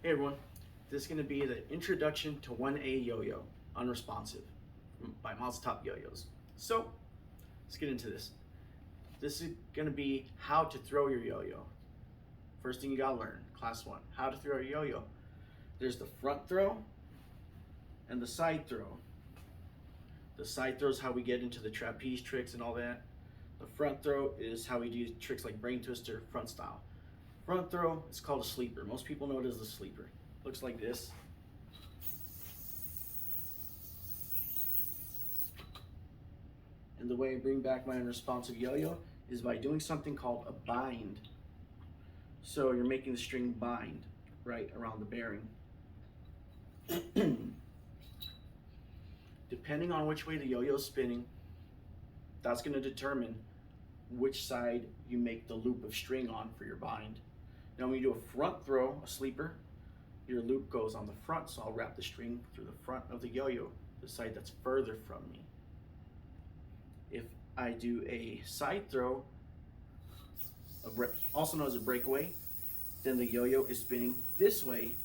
Hey everyone, this is going to be the introduction to 1A yo-yo, unresponsive, by Miles Top Yo-Yos. So, let's get into this. This is going to be how to throw your yo-yo. First thing you got to learn, class 1, how to throw your yo-yo. There's the front throw and the side throw. The side throw is how we get into the trapeze tricks and all that. The front throw is how we do tricks like brain twister, front style. Front throw is called a sleeper. Most people know it as the sleeper. Looks like this. And the way I bring back my unresponsive yo-yo is by doing something called a bind. So you're making the string bind right around the bearing. Depending on which way the yo-yo is spinning, that's going to determine which side you make the loop of string on for your bind. Now when you do a front throw, a sleeper, your loop goes on the front, so I'll wrap the string through the front of the yo-yo, the side that's further from me. If I do a side throw, also known as a breakaway, then the yo-yo is spinning this way.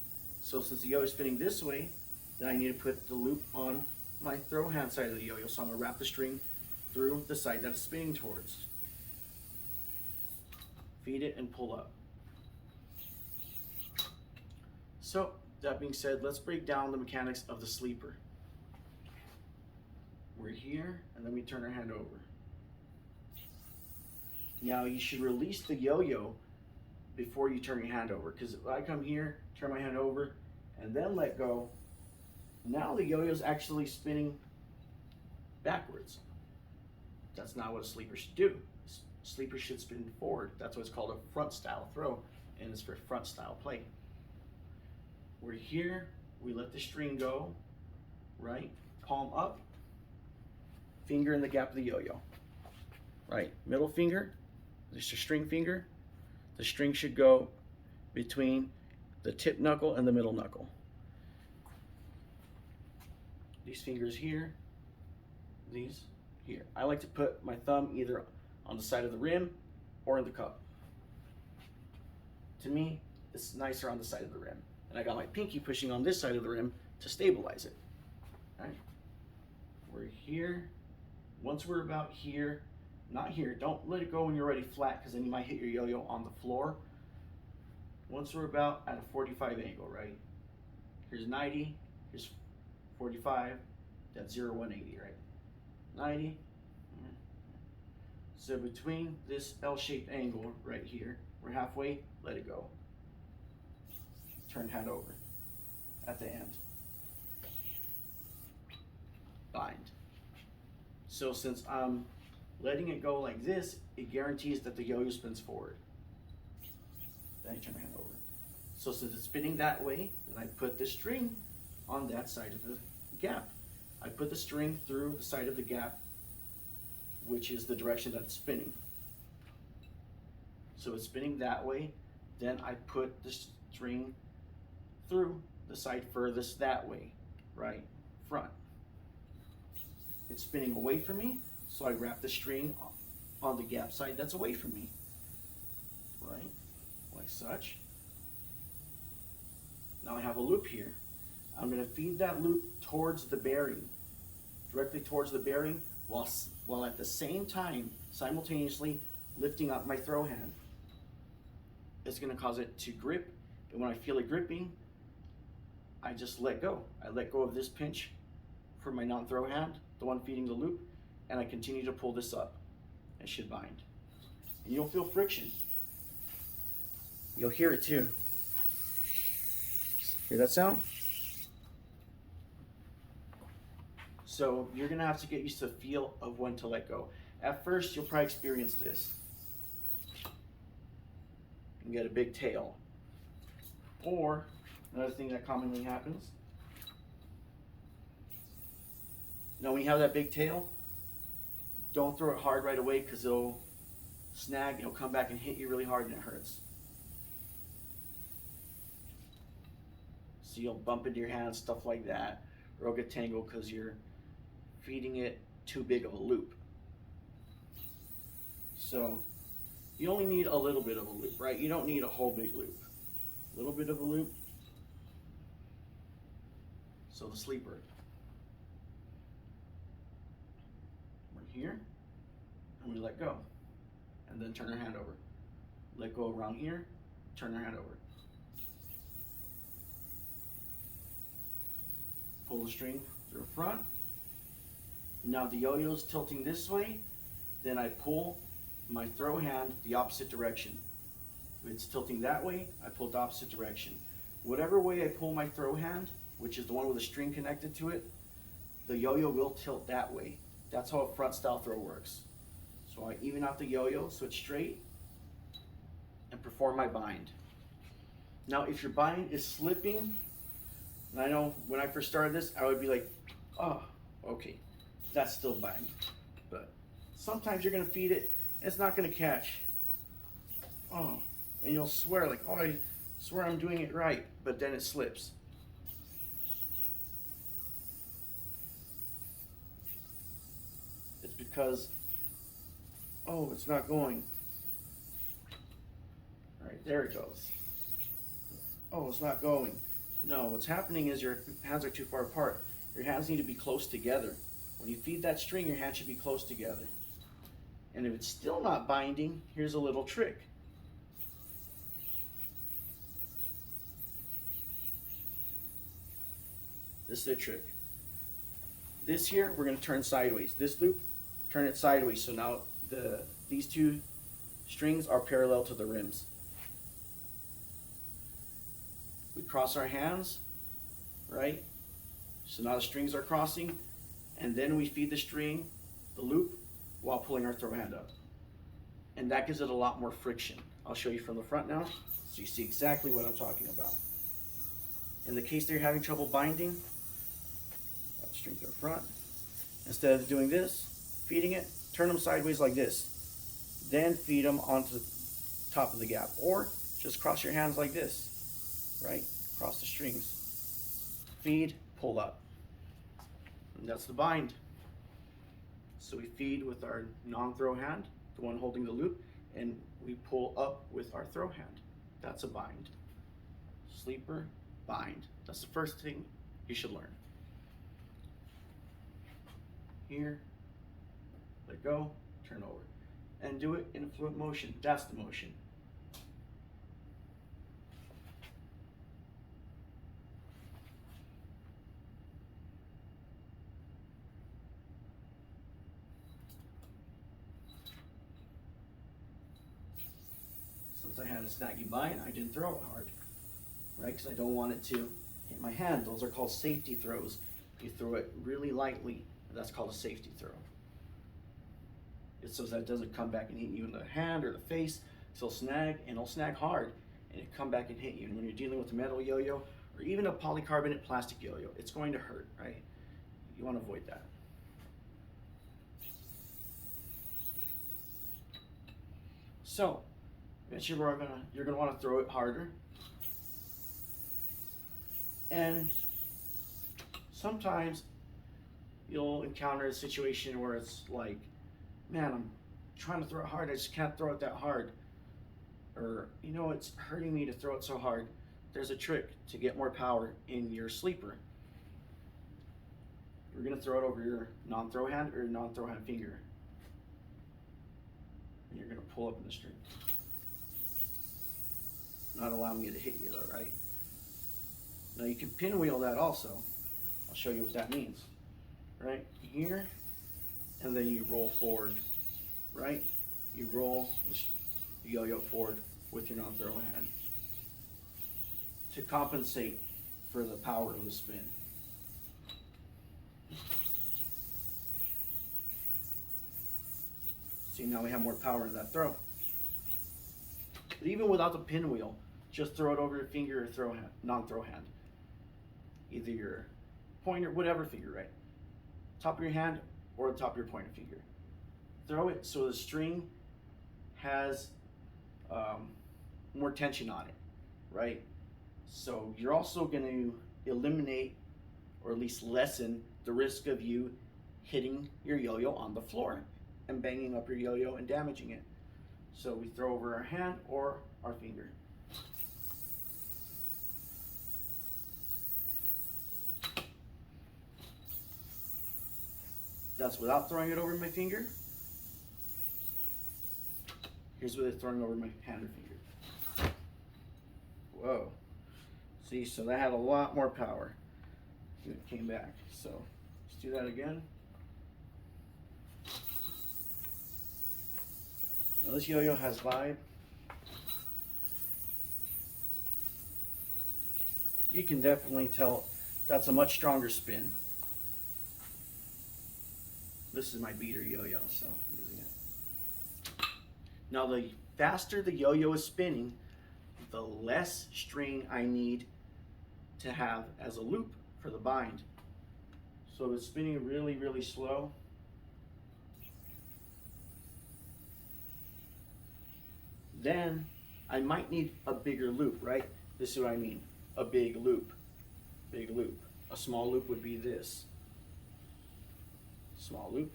So since the yo-yo is spinning this way, then I need to put the loop on my throw hand side of the yo-yo. So I'm going to wrap the string through the side that it's spinning towards. Feed it and pull up. So, that being said, let's break down the mechanics of the sleeper. We're here, and then we turn our hand over. Now, you should release the yo-yo before you turn your hand over, because if I come here, turn my hand over, and then let go, now the yo-yo is actually spinning backwards. That's not what a sleeper should do. A sleeper should spin forward. That's why it's called a front style throw, and it's for front style play. We're here, we let the string go, right? Palm up, finger in the gap of the yo-yo. Right, middle finger, there's your string finger. The string should go between the tip knuckle and the middle knuckle. These fingers here, these here. I like to put my thumb either on the side of the rim or in the cup. To me, it's nicer on the side of the rim. And I got my pinky pushing on this side of the rim to stabilize it. All right. We're here. Once we're about here, not here, don't let it go when you're already flat, because then you might hit your yo-yo on the floor. Once we're about at a 45 angle, right? Here's 90, here's 45, that's 0, 180, right? 90. So between this L-shaped angle right here, we're halfway, let it go. Turn hand over at the end. Bind. So since I'm letting it go like this, it guarantees that the yo-yo spins forward. Then I turn my hand over. So since it's spinning that way, then I put the string on that side of the gap. I put the string through the side of the gap, which is the direction that it's spinning. So it's spinning that way, then I put the string through the side furthest that way, right, front. It's spinning away from me, so I wrap the string on the gap side that's away from me, right, like such. Now I have a loop here. I'm going to feed that loop towards the bearing, directly towards the bearing, while at the same time, simultaneously lifting up my throw hand. It's going to cause it to grip, and when I feel it gripping, I just let go. I let go of this pinch for my non-throw hand, the one feeding the loop, and I continue to pull this up. It should bind. And you'll feel friction. You'll hear it too. Hear that sound? So you're gonna have to get used to the feel of when to let go. At first, you'll probably experience this. You get a big tail. Or, another thing that commonly happens. Now when you have that big tail, don't throw it hard right away, because it'll snag, it'll come back and hit you really hard and it hurts. So you'll bump into your hands, stuff like that, or it'll get tangled because you're feeding it too big of a loop. So you only need a little bit of a loop, right? You don't need a whole big loop. A little bit of a loop, So the sleeper. We're here, and we let go. And then turn our hand over. Let go around here, turn our hand over. Pull the string through front. Now the yo-yo is tilting this way, then I pull my throw hand the opposite direction. If it's tilting that way, I pull the opposite direction. Whatever way I pull my throw hand, which is the one with a string connected to it, the yo-yo will tilt that way. That's how a front style throw works. So I even out the yo-yo so it's straight and perform my bind. Now if your bind is slipping, and I know when I first started this, I would be like, oh, okay, that's still bind. But sometimes you're gonna feed it and it's not gonna catch. Oh, and you'll swear like, oh, I swear I'm doing it right, but then it slips. It's because, oh, it's not going. All right, there it goes. Oh, it's not going. No, what's happening is your hands are too far apart. Your hands need to be close together. When you feed that string, your hands should be close together. And if it's still not binding, here's a little trick. This is the trick. This here, we're going to turn sideways. This loop, turn it sideways. So now these two strings are parallel to the rims. We cross our hands, right? So now the strings are crossing, and then we feed the string, the loop, while pulling our throw hand up. And that gives it a lot more friction. I'll show you from the front now, so you see exactly what I'm talking about. In the case that you're having trouble binding, got the string to the front. Instead of doing this, feeding it, turn them sideways like this. Then feed them onto the top of the gap. Or just cross your hands like this. Right? Cross the strings. Feed, pull up. And that's the bind. So we feed with our non-throw hand, the one holding the loop, and we pull up with our throw hand. That's a bind. Sleeper, bind. That's the first thing you should learn. Here, let go, turn over. And do it in a fluid motion. That's the motion. Since I had a snaggy bind, I didn't throw it hard, right? Because I don't want it to hit my hand. Those are called safety throws. You throw it really lightly, that's called a safety throw. It's so that it doesn't come back and hit you in the hand or the face. So it'll snag, and it'll snag hard, and it'll come back and hit you. And when you're dealing with a metal yo-yo, or even a polycarbonate plastic yo-yo, it's going to hurt, right? You want to avoid that. So, eventually you're gonna want to throw it harder. And sometimes you'll encounter a situation where it's like, man, I'm trying to throw it hard, I just can't throw it that hard. Or, you know, it's hurting me to throw it so hard. There's a trick to get more power in your sleeper. You're gonna throw it over your non-throw hand or your non-throw hand finger. And you're gonna pull up in the string. Not allowing it to hit you though, right? Now you can pinwheel that also. I'll show you what that means. Right here, and then you roll forward, right? You roll the yo-yo forward with your non-throw hand to compensate for the power of the spin. See, now we have more power in that throw. But even without the pinwheel, just throw it over your finger or throw hand, non-throw hand. Either your pointer, whatever finger, right? Top of your hand or the top of your pointer finger. Throw it so the string has more tension on it, right? So you're also going to eliminate or at least lessen the risk of you hitting your yo-yo on the floor and banging up your yo-yo and damaging it. So we throw over our hand or our finger. That's without throwing it over my finger. Here's with it throwing over my hand or finger. Whoa. See, so that had a lot more power. It came back. So let's do that again. Now this yo-yo has vibe. You can definitely tell that's a much stronger spin. This is my beater yo-yo, so I'm using it. Now the faster the yo-yo is spinning, the less string I need to have as a loop for the bind. So it's spinning really, really slow. Then I might need a bigger loop, right? This is what I mean, a big loop, big loop. A small loop would be this. Small loop,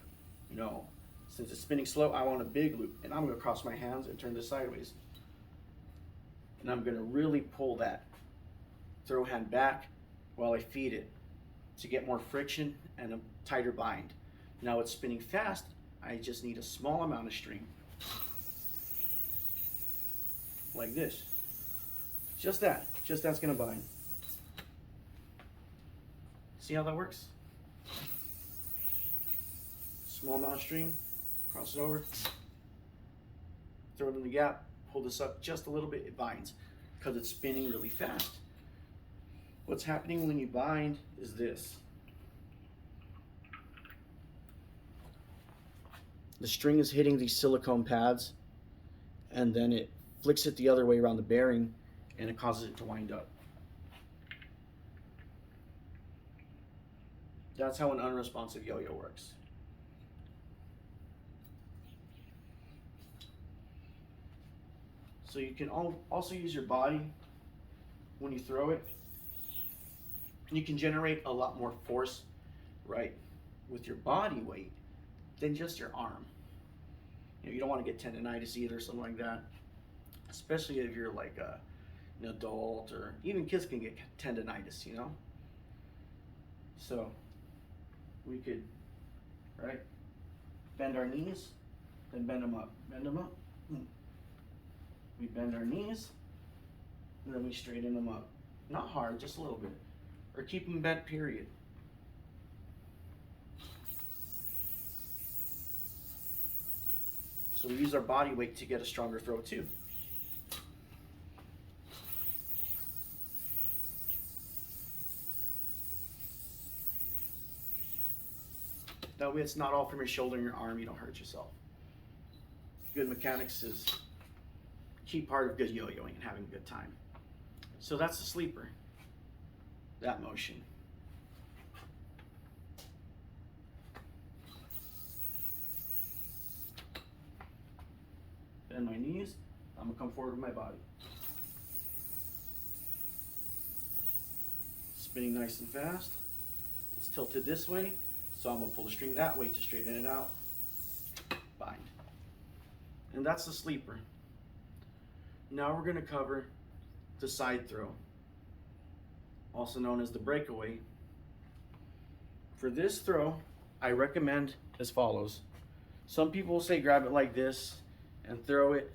no. Since it's spinning slow, I want a big loop. And I'm gonna cross my hands and turn this sideways. And I'm gonna really pull that throw hand back while I feed it to get more friction and a tighter bind. Now it's spinning fast, I just need a small amount of string. Like this. Just that's gonna bind. See how that works? Small amount of string, cross it over, throw it in the gap, pull this up just a little bit, it binds because it's spinning really fast. What's happening when you bind is this. The string is hitting these silicone pads and then it flicks it the other way around the bearing and it causes it to wind up. That's how an unresponsive yo-yo works. So you can also use your body when you throw it. You can generate a lot more force, right, with your body weight than just your arm. You don't want to get tendonitis either, or something like that. Especially if you're like an adult, or even kids can get tendonitis, you know. So we could, right, bend our knees, then bend them up, bend them up. We bend our knees, and then we straighten them up. Not hard, just a little bit. Or keep them bent, period. So we use our body weight to get a stronger throw too. That way it's not all from your shoulder and your arm, you don't hurt yourself. Good mechanics is a key part of good yo-yoing and having a good time. So that's the sleeper, that motion. Bend my knees, I'm gonna come forward with my body. Spinning nice and fast. It's tilted this way, so I'm gonna pull the string that way to straighten it out. Bind. And that's the sleeper. Now we're gonna cover the side throw, also known as the breakaway. For this throw, I recommend as follows. Some people will say grab it like this and throw it,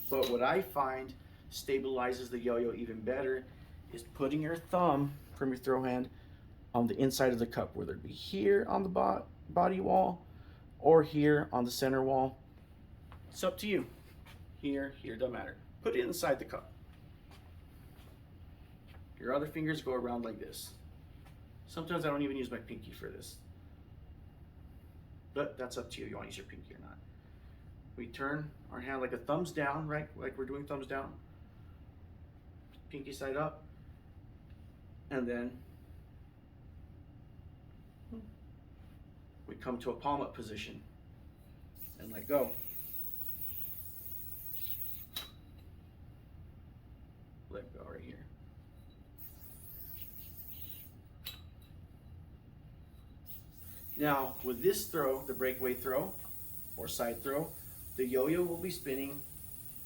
but what I find stabilizes the yo-yo even better is putting your thumb from your throw hand on the inside of the cup, whether it be here on the body wall or here on the center wall. It's up to you. Here, doesn't matter. Put it inside the cup. Your other fingers go around like this. Sometimes I don't even use my pinky for this. But that's up to you. You want to use your pinky or not. We turn our hand like a thumbs down, right? Like we're doing thumbs down. Pinky side up. And then we come to a palm up position and let go. Let go right here. Now, with this throw, the breakaway throw or side throw, the yo-yo will be spinning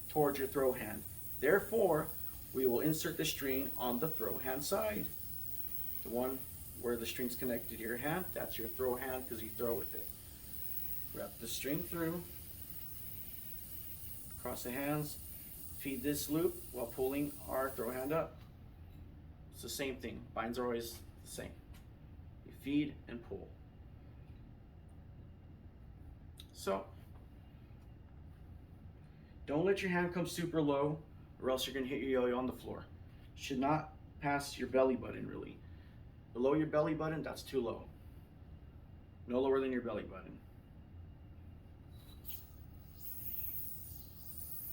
towards your throw hand. Therefore, we will insert the string on the throw hand side, the one where the string's connected to your hand, that's your throw hand because you throw with it. Wrap the string through, cross the hands, feed this loop while pulling our throw hand up. It's the same thing. Binds are always the same. You feed and pull. So, don't let your hand come super low or else you're going to hit your yo-yo on the floor. Should not pass your belly button really. Below your belly button, that's too low. No lower than your belly button.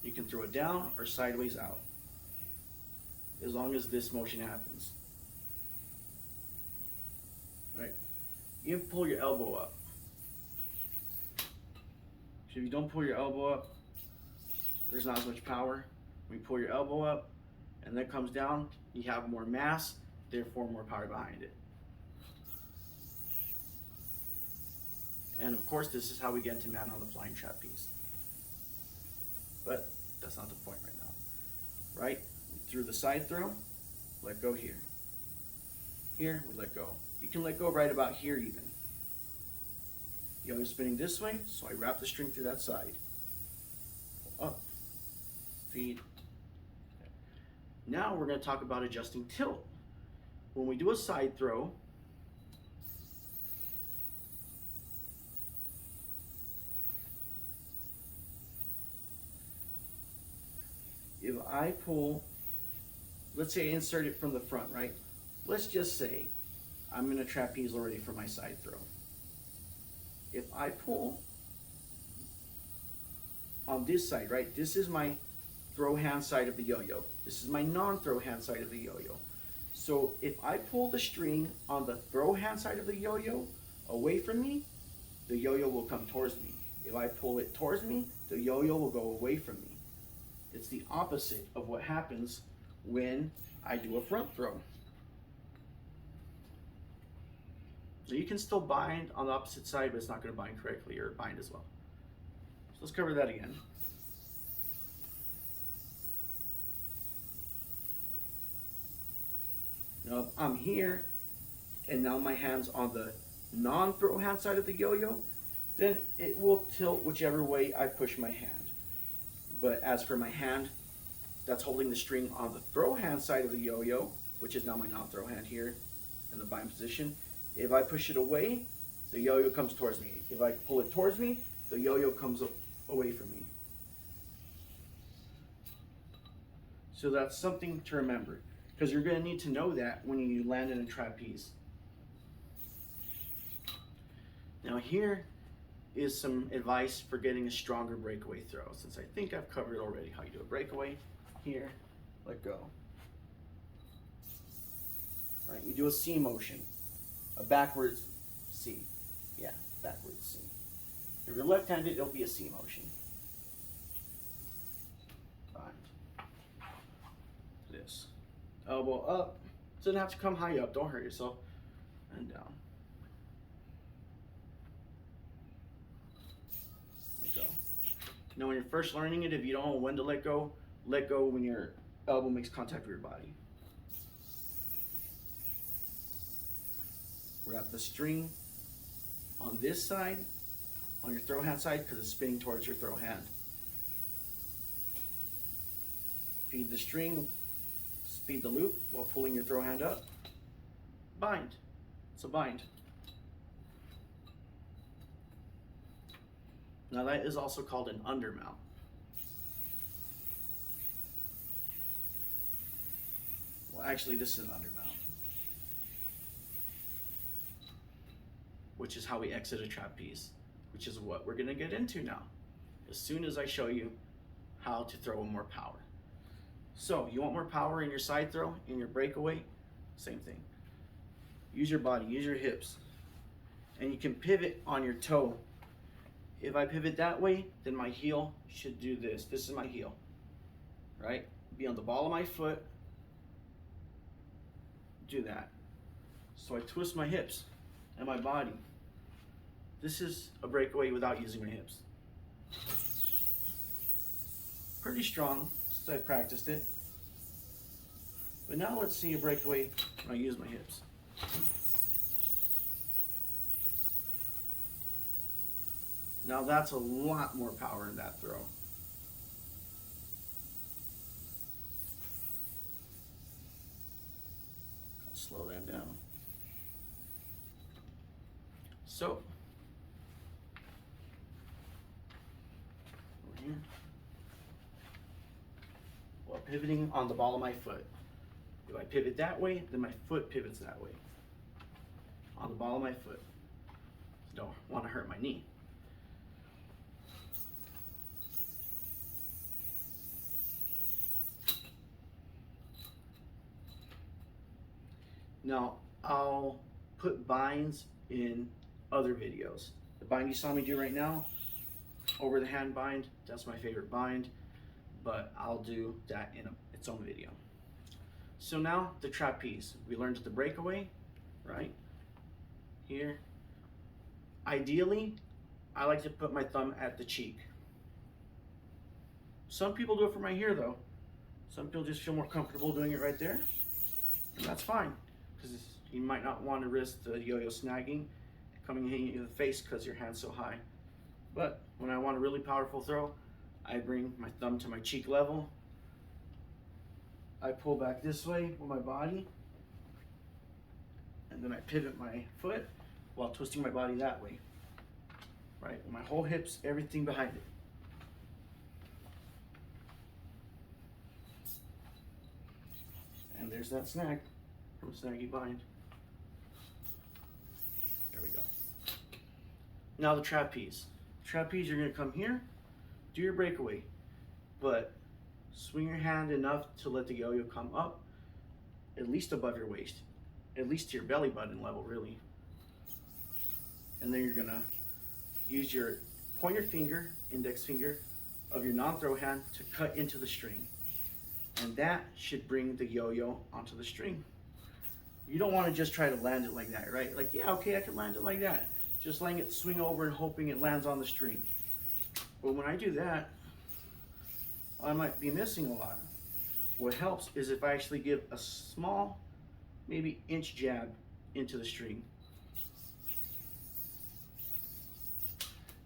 You can throw it down or sideways out, as long as this motion happens. All right. You can pull your elbow up. If you don't pull your elbow up, there's not as much power. When you pull your elbow up and then comes down, you have more mass, therefore more power behind it. And of course, this is how we get into man on the flying trapeze. But that's not the point right now. Right? Through the side throw, let go here. Here, we let go. You can let go right about here even. Yo-yo spinning this way, so I wrap the string through that side. Up, feed. Now we're going to talk about adjusting tilt. When we do a side throw, if I pull, let's say I insert it from the front, right? Let's just say I'm in a trapeze already for my side throw. If I pull on this side, right? This is my throw hand side of the yo-yo. This is my non-throw hand side of the yo-yo. So if I pull the string on the throw hand side of the yo-yo away from me, the yo-yo will come towards me. If I pull it towards me, the yo-yo will go away from me. It's the opposite of what happens when I do a front throw. So you can still bind on the opposite side, but it's not going to bind correctly or bind as well. So let's cover that again. Now if I'm here, and now my hand's on the non-throw hand side of the yo-yo, then it will tilt whichever way I push my hand. But as for my hand that's holding the string on the throw hand side of the yo-yo, which is now my non-throw hand here in the bind position, if I push it away, the yo-yo comes towards me. If I pull it towards me, the yo-yo comes away from me. So that's something to remember, because you're going to need to know that when you land in a trapeze. Now here is some advice for getting a stronger breakaway throw, since I think I've covered already how you do a breakaway. Here, let go. All right, you do a C motion, a backwards C. Yeah, backwards C. If you're left-handed, it'll be a C motion. Bind. This. Elbow up. Doesn't have to come high up. Don't hurt yourself. And down. Let go. Now, when you're first learning it, if you don't know when to let go when your elbow makes contact with your body. Wrap the string on this side, on your throw hand side, because it's spinning towards your throw hand. Feed the string, speed the loop while pulling your throw hand up. Bind. It's a bind. Now that is also called an undermount. Well, actually, this is an undermount, which is how we exit a trapeze, which is what we're going to get into now, as soon as I show you how to throw with more power. So, you want more power in your side throw, in your breakaway? Same thing. Use your body, use your hips, and you can pivot on your toe. If I pivot that way, then my heel should do this. This is my heel, right? Be on the ball of my foot. Do that. So I twist my hips and my body. This is a breakaway without using my hips. Pretty strong since I practiced it. But now let's see a breakaway when I use my hips. Now that's a lot more power in that throw. I'll slow that down. So, over here. Well, pivoting on the ball of my foot. If I pivot that way, then my foot pivots that way. On the ball of my foot. Don't want to hurt my knee. Now, I'll put binds in other videos. The bind you saw me do right now, over the hand bind, that's my favorite bind, but I'll do that in its own video. So now, the trapeze. We learned the breakaway, right? Here. Ideally, I like to put my thumb at the cheek. Some people do it from right here though. Some people just feel more comfortable doing it right there. And that's fine, because you might not want to risk the yo-yo snagging, coming hitting you in the face because your hand's so high. But when I want a really powerful throw, I bring my thumb to my cheek level. I pull back this way with my body, and then I pivot my foot while twisting my body that way. Right? My whole hips, everything behind it. And there's that snag from snaggy bind. There we go. Now the trapeze. Trapeze, you're gonna come here, do your breakaway, but swing your hand enough to let the yo-yo come up, at least above your waist, at least to your belly button level, really. And then you're gonna use your pointer finger, index finger of your non-throw hand to cut into the string. And that should bring the yo-yo onto the string. You don't want to just try to land it like that, right? Like, yeah, okay, I can land it like that. Just letting it swing over and hoping it lands on the string. But when I do that, I might be missing a lot. What helps is if I actually give a small, maybe inch jab into the string.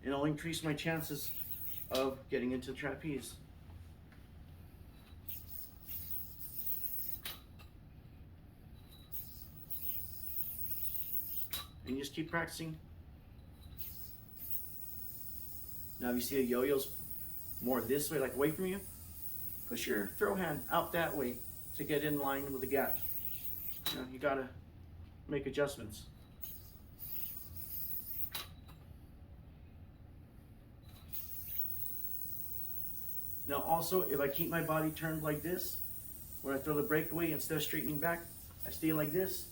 And it'll increase my chances of getting into the trapeze. And just keep practicing. Now if you see the yo-yo's more this way, like away from you, push your throw hand out that way to get in line with the gap. You know, you gotta make adjustments. Now also, if I keep my body turned like this, when I throw the breakaway, instead of straightening back, I stay like this,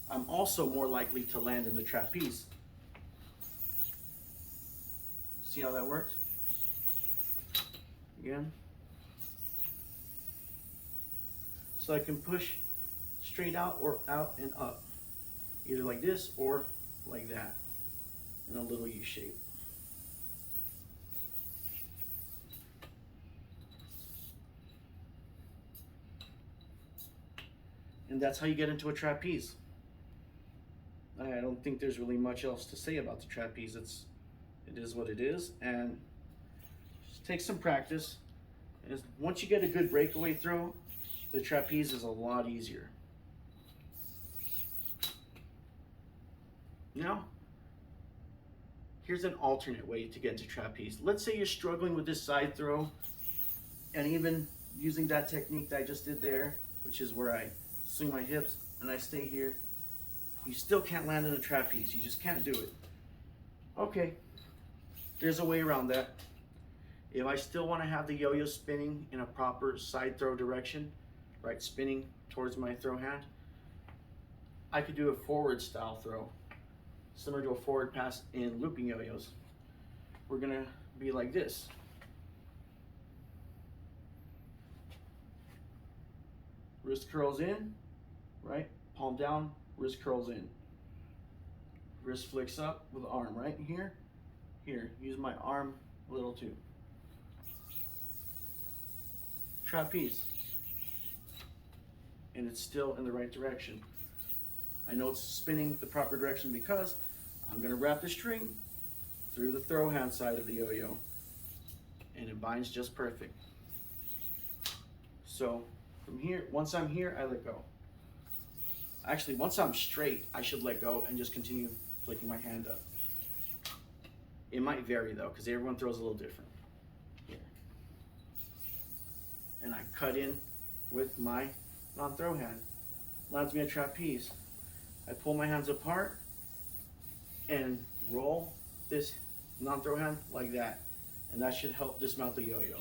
I'm also more likely to land in the trapeze. See how that worked? Again. So I can push straight out or out and up. Either like this or like that, in a little U shape. And that's how you get into a trapeze. I don't think there's really much else to say about the trapeze. It is what it is, and just take some practice. And once you get a good breakaway throw, the trapeze is a lot easier. Now, here's an alternate way to get into trapeze. Let's say you're struggling with this side throw, and even using that technique that I just did there, which is where I swing my hips and I stay here, you still can't land in a trapeze. You just can't do it. Okay, there's a way around that. If I still want to have the yo-yo spinning in a proper side throw direction, right, spinning towards my throw hand, I could do a forward style throw, similar to a forward pass in looping yo-yos. We're gonna be like this. Wrist curls in, right? Palm down, wrist curls in. Wrist flicks up with the arm, right? Here, use my arm a little too. Trapeze. And it's still in the right direction. I know it's spinning the proper direction because I'm gonna wrap the string through the throw hand side of the yo-yo, and it binds just perfect. So from here, once I'm here, I let go. Actually, once I'm straight, I should let go and just continue flicking my hand up. It might vary though, because everyone throws a little different. Here. And I cut in with my non-throw hand. Lands me a trapeze. I pull my hands apart and roll this non-throw hand like that. And that should help dismount the yo-yo.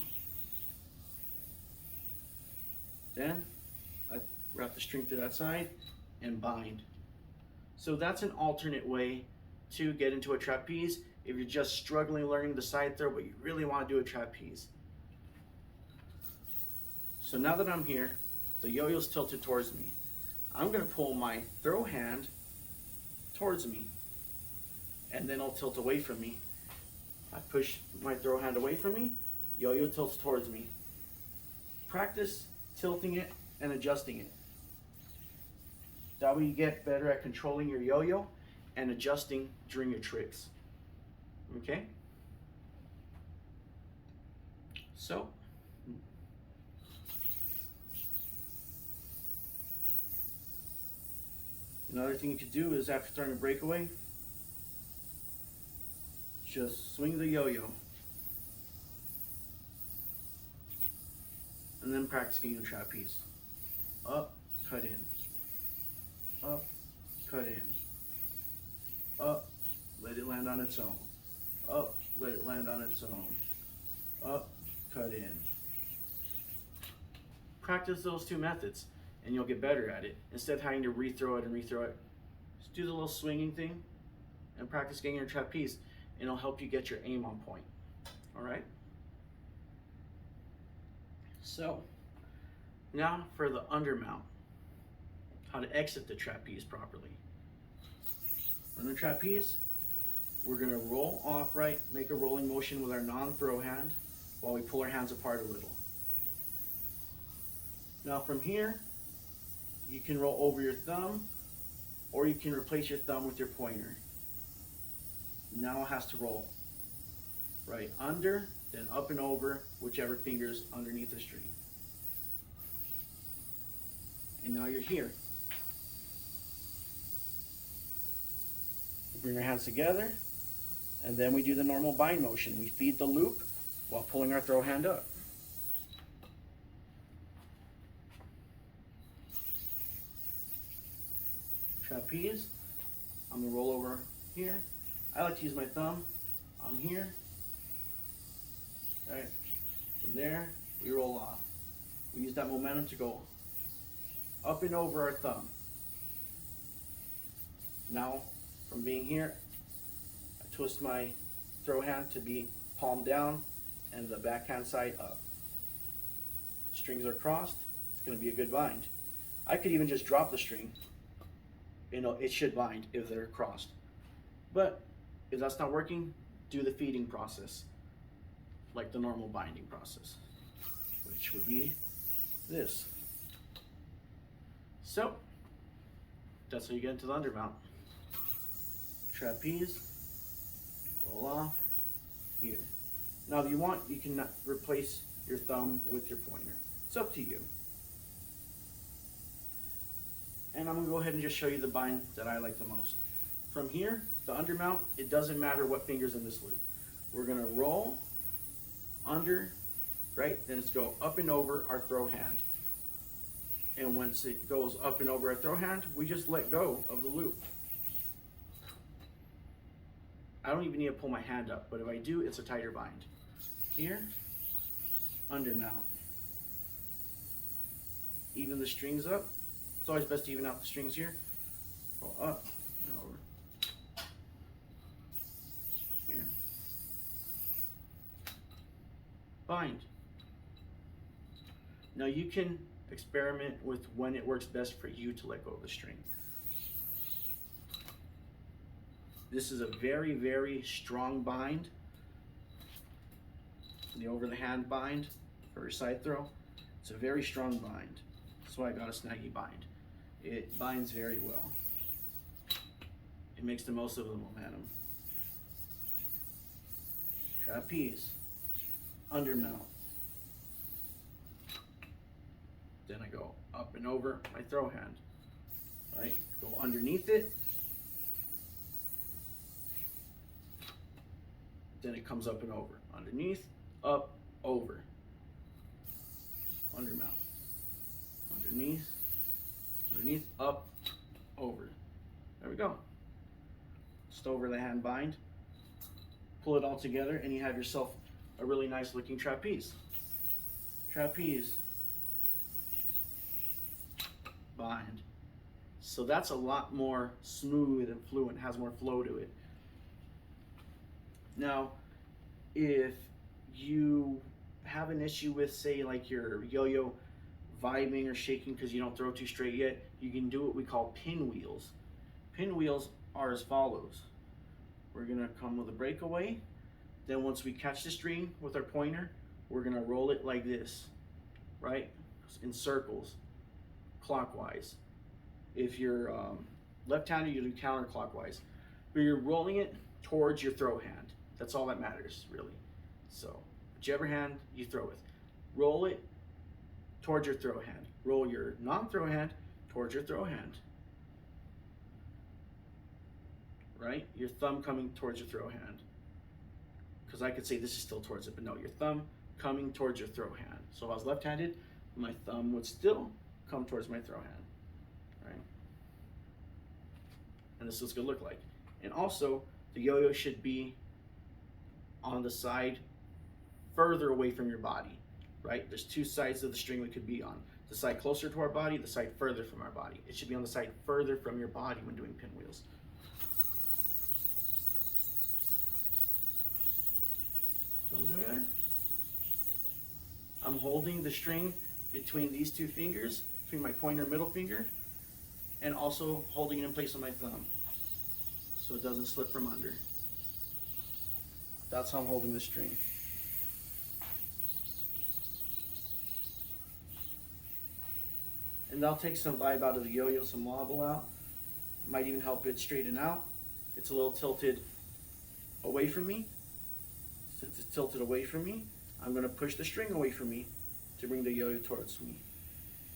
Then I wrap the string to that side and bind. So that's an alternate way to get into a trapeze if you're just struggling learning the side throw but you really want to do a trapeze. So now that I'm here, the yo-yo's tilted towards me. I'm going to pull my throw hand towards me, and then it'll tilt away from me. I push my throw hand away from me, yo-yo tilts towards me. Practice tilting it and adjusting it. That way you get better at controlling your yo-yo and adjusting during your tricks. Okay? So, another thing you could do is after throwing a breakaway, just swing the yo-yo. And then practice getting a trapeze. Up, cut in. Up, cut in. Up, let it land on its own. Up, let it land on its own. Up, cut in. Practice those two methods and you'll get better at it. Instead of having to rethrow it and rethrow it, just do the little swinging thing and practice getting your trapeze, and it'll help you get your aim on point. All right? So, now for the undermount, how to exit the trapeze properly. On the trapeze, we're gonna roll off right, make a rolling motion with our non-throw hand while we pull our hands apart a little. Now from here, you can roll over your thumb, or you can replace your thumb with your pointer. Now it has to roll right under, then up and over, whichever finger's underneath the string. And now you're here. We bring our hands together, and then we do the normal bind motion. We feed the loop while pulling our throw hand up. Trapeze, I'm gonna roll over here. I like to use my thumb. I'm here. All right, from there, we roll off. We use that momentum to go up and over our thumb. Now, from being here, I twist my throw hand to be palm down and the backhand side up. Strings are crossed, it's gonna be a good bind. I could even just drop the string. You know, it should bind if they're crossed. But if that's not working, do the feeding process, like the normal binding process, which would be this. So, that's how you get into the undermount. Trapeze, roll off, here. Now if you want, you can replace your thumb with your pointer. It's up to you. And I'm gonna go ahead and just show you the bind that I like the most. From here, the undermount, it doesn't matter what finger's in this loop. We're gonna roll under, right? Then it's go up and over our throw hand. And once it goes up and over our throw hand, we just let go of the loop. I don't even need to pull my hand up, but if I do, it's a tighter bind. Here, undermount. Even the strings up. It's always best to even out the strings here. Go up and over. Here. Bind. Now you can experiment with when it works best for you to let go of the string. This is a very, very strong bind. The over the hand bind for your side throw. It's a very strong bind. That's why I got a snaggy bind. It binds very well. It makes the most of the momentum. trapeze, undermount. Then I go up and over my throw hand, right? Go underneath it. Then it comes up and over. Underneath, up, over. Undermount. Underneath, underneath, up, over. There we go. Just over the hand bind. Pull it all together and you have yourself a really nice looking trapeze. Trapeze. Bind. So that's a lot more smooth and fluent, has more flow to it. Now, if you have an issue with, say, like your yo-yo vibing or shaking because you don't throw too straight yet, you can do what we call pinwheels. Pinwheels are as follows. We're gonna come with a breakaway. Then once we catch the string with our pointer, we're gonna roll it like this, right? In circles, clockwise. If you're left-handed, you do counterclockwise. But you're rolling it towards your throw hand. That's all that matters, really. So, whichever hand you throw with. Roll it towards your throw hand. Roll your non-throw hand towards your throw hand. Right? Your thumb coming towards your throw hand. Because I could say this is still towards it, but no, your thumb coming towards your throw hand. So if I was left-handed, my thumb would still come towards my throw hand. Right? And this is what it's going to look like. And also, the yo-yo should be on the side further away from your body, right? There's two sides of the string we could be on. The side closer to our body, the side further from our body. It should be on the side further from your body when doing pinwheels. So I'm doing there. I'm holding the string between these two fingers, between my pointer and middle finger, and also holding it in place on my thumb so it doesn't slip from under. That's how I'm holding the string. And that'll take some vibe out of the yo-yo, some wobble out. Might even help it straighten out. It's a little tilted away from me. Since it's tilted away from me, I'm gonna push the string away from me to bring the yo-yo towards me.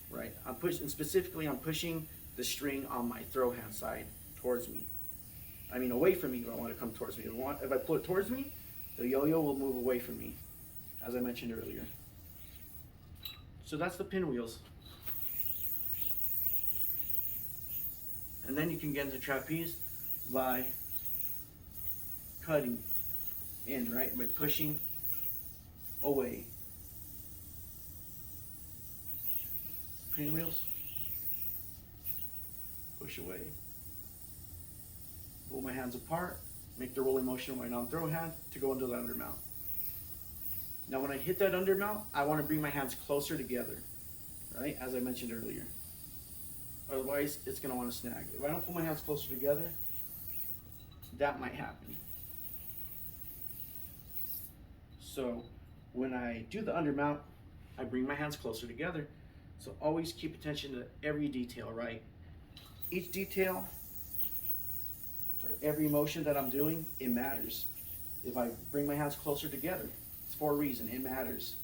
Right? I'm pushing the string on my throw hand side towards me. I mean away from me, but I want it to come towards me. If I pull it towards me, the yo-yo will move away from me, as I mentioned earlier. So that's the pinwheels. And then you can get into trapeze by cutting in, right? By pushing away. Pinwheels. Push away. Pull my hands apart. Make the rolling motion with my non-throw hand to go into the undermount. Now when I hit that undermount, I want to bring my hands closer together, right? As I mentioned earlier. Otherwise, it's going to want to snag. If I don't pull my hands closer together, that might happen. So when I do the undermount, I bring my hands closer together. So always keep attention to every detail, right? Each detail or every motion that I'm doing, it matters. If I bring my hands closer together, it's for a reason. It matters.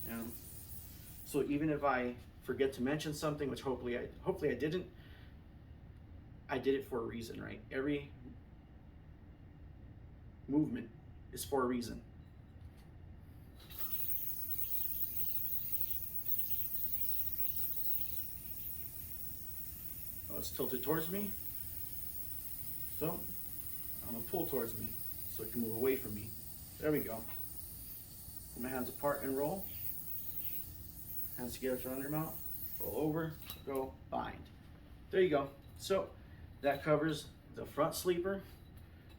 You know? So even if I forget to mention something, which hopefully I didn't, I did it for a reason, right? Every movement is for a reason. Oh, it's tilted towards me. So I'm gonna pull towards me so it can move away from me. There we go. Put my hands apart and roll. Hands together for undermount. Roll over, go, bind. There you go. So that covers the front sleeper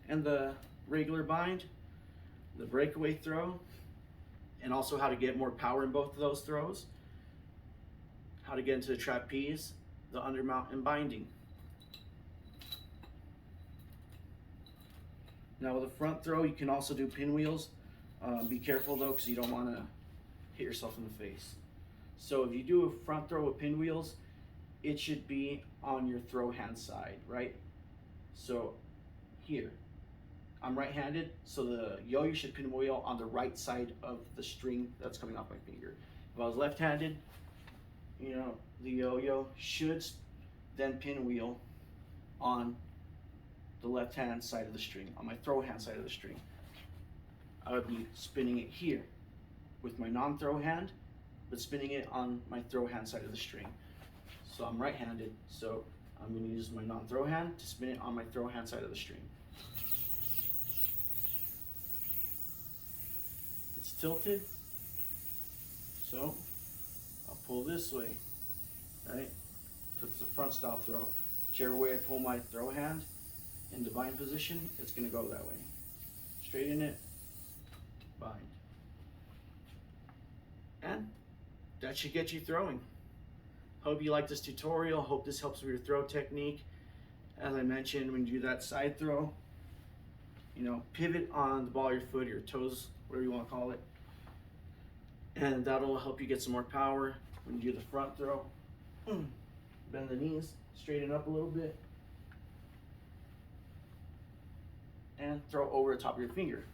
and the regular bind, the breakaway throw, and also how to get more power in both of those throws, how to get into the trapeze, the undermount, and binding. Now with a front throw, you can also do pinwheels. Be careful though, because you don't want to hit yourself in the face. So if you do a front throw with pinwheels, it should be on your throw hand side, right? So here, I'm right-handed, so the yo-yo should pinwheel on the right side of the string that's coming off my finger. If I was left-handed, you know, the yo-yo should then pinwheel on the left-hand side of the string, on my throw hand side of the string. I would be spinning it here with my non-throw hand, but spinning it on my throw hand side of the string. So I'm right-handed, so I'm going to use my non-throw hand to spin it on my throw hand side of the string. It's tilted, so I'll pull this way, right? Because it's a front style throw. Whichever way I pull my throw hand in the bind position, it's going to go that way. Straighten it, bind. And that should get you throwing. Hope you like this tutorial. Hope this helps with your throw technique. As I mentioned, when you do that side throw, you know, pivot on the ball of your foot, your toes, whatever you want to call it. And that'll help you get some more power. When you do the front throw, bend the knees, straighten up a little bit, and throw over the top of your finger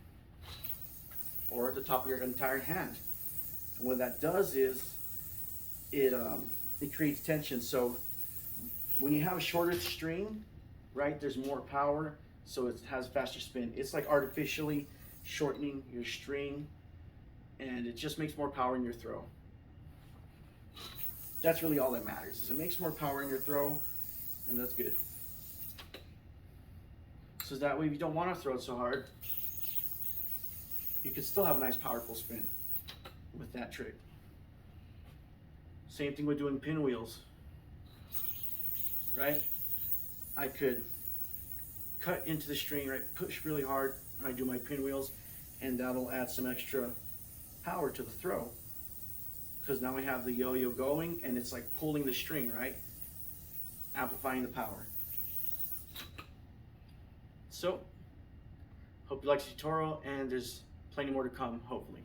or the top of your entire hand. And what that does is it creates tension. So when you have a shorter string, right, there's more power, so it has faster spin. It's like artificially shortening your string, and it just makes more power in your throw. That's really all that matters, is it makes more power in your throw, and that's good. So that way, if you don't want to throw it so hard, you can still have a nice powerful spin with that trick. Same thing with doing pinwheels, right? I could cut into the string, right? Push really hard when I do my pinwheels, and that'll add some extra power to the throw. Because now we have the yo-yo going, and it's like pulling the string, right? Amplifying the power. So, hope you liked the tutorial, and there's plenty more to come, hopefully.